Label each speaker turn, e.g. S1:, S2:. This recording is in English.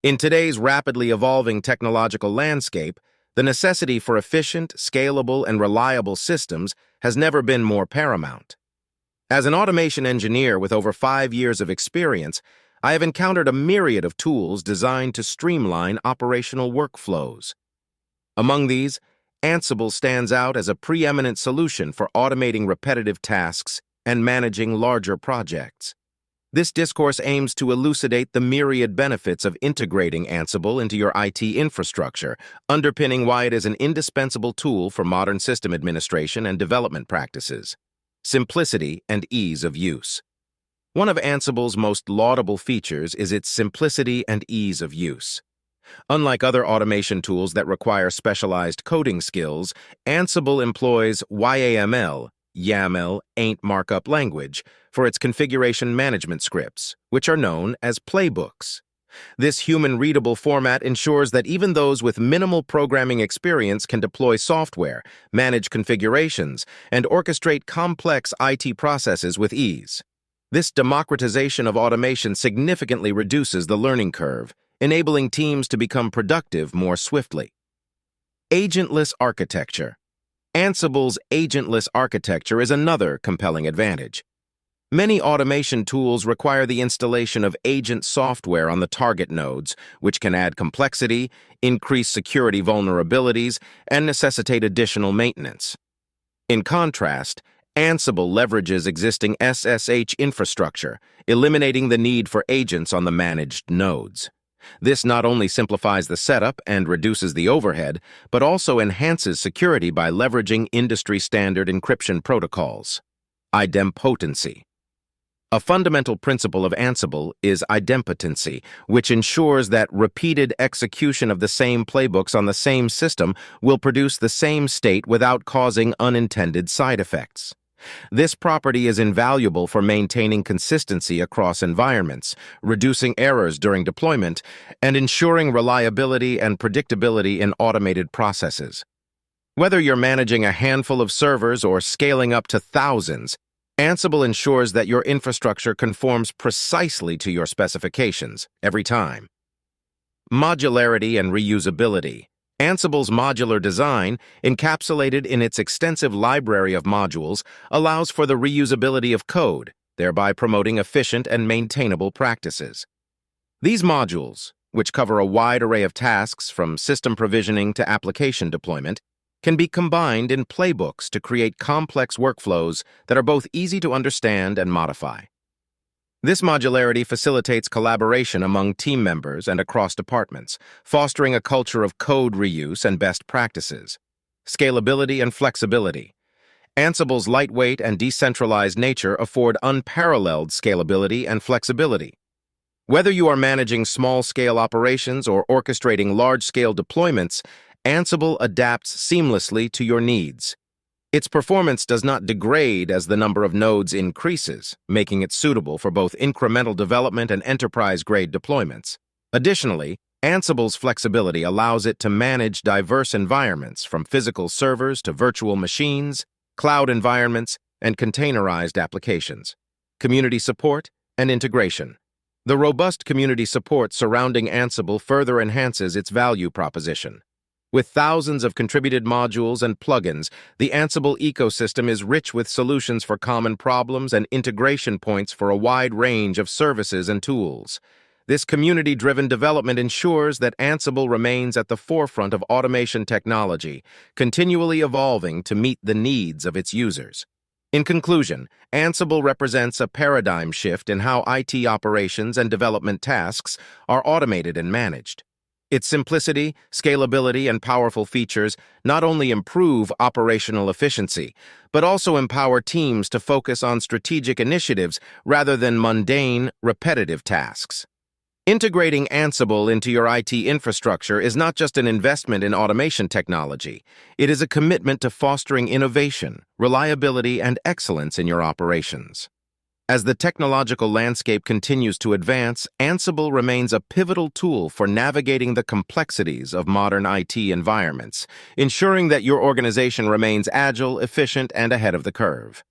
S1: In today's rapidly evolving technological landscape, the necessity for efficient, scalable, and reliable systems has never been more paramount. As an automation engineer with over 5 years of experience, I have encountered a myriad of tools designed to streamline operational workflows. Among these, Ansible stands out as a preeminent solution for automating repetitive tasks and managing larger projects. This discourse aims to elucidate the myriad benefits of integrating Ansible into your IT infrastructure, underpinning why it is an indispensable tool for modern system administration and development practices. Simplicity and ease of use. One of Ansible's most laudable features is its simplicity and ease of use. Unlike other automation tools that require specialized coding skills, Ansible employs YAML, ain't markup language, for its configuration management scripts, which are known as Playbooks. This human-readable format ensures that even those with minimal programming experience can deploy software, manage configurations, and orchestrate complex IT processes with ease. This democratization of automation significantly reduces the learning curve, enabling teams to become productive more swiftly. Agentless Architecture. Ansible's agentless architecture is another compelling advantage. Many automation tools require the installation of agent software on the target nodes, which can add complexity, increase security vulnerabilities, and necessitate additional maintenance. In contrast, Ansible leverages existing SSH infrastructure, eliminating the need for agents on the managed nodes. This not only simplifies the setup and reduces the overhead, but also enhances security by leveraging industry-standard encryption protocols. Idempotency. A fundamental principle of Ansible is idempotency, which ensures that repeated execution of the same playbooks on the same system will produce the same state without causing unintended side effects. This property is invaluable for maintaining consistency across environments, reducing errors during deployment, and ensuring reliability and predictability in automated processes. Whether you're managing a handful of servers or scaling up to thousands, Ansible ensures that your infrastructure conforms precisely to your specifications every time. Modularity and reusability. Ansible's modular design, encapsulated in its extensive library of modules, allows for the reusability of code, thereby promoting efficient and maintainable practices. These modules, which cover a wide array of tasks from system provisioning to application deployment, can be combined in playbooks to create complex workflows that are both easy to understand and modify. This modularity facilitates collaboration among team members and across departments, fostering a culture of code reuse and best practices. Scalability and flexibility. Ansible's lightweight and decentralized nature afford unparalleled scalability and flexibility. Whether you are managing small-scale operations or orchestrating large-scale deployments, Ansible adapts seamlessly to your needs. Its performance does not degrade as the number of nodes increases, making it suitable for both incremental development and enterprise-grade deployments. Additionally, Ansible's flexibility allows it to manage diverse environments, from physical servers to virtual machines, cloud environments, and containerized applications. Community support and integration. The robust community support surrounding Ansible further enhances its value proposition. With thousands of contributed modules and plugins, the Ansible ecosystem is rich with solutions for common problems and integration points for a wide range of services and tools. This community-driven development ensures that Ansible remains at the forefront of automation technology, continually evolving to meet the needs of its users. In conclusion, Ansible represents a paradigm shift in how IT operations and development tasks are automated and managed. Its simplicity, scalability, and powerful features not only improve operational efficiency, but also empower teams to focus on strategic initiatives rather than mundane, repetitive tasks. Integrating Ansible into your IT infrastructure is not just an investment in automation technology. It is a commitment to fostering innovation, reliability, and excellence in your operations. As the technological landscape continues to advance, Ansible remains a pivotal tool for navigating the complexities of modern IT environments, ensuring that your organization remains agile, efficient, and ahead of the curve.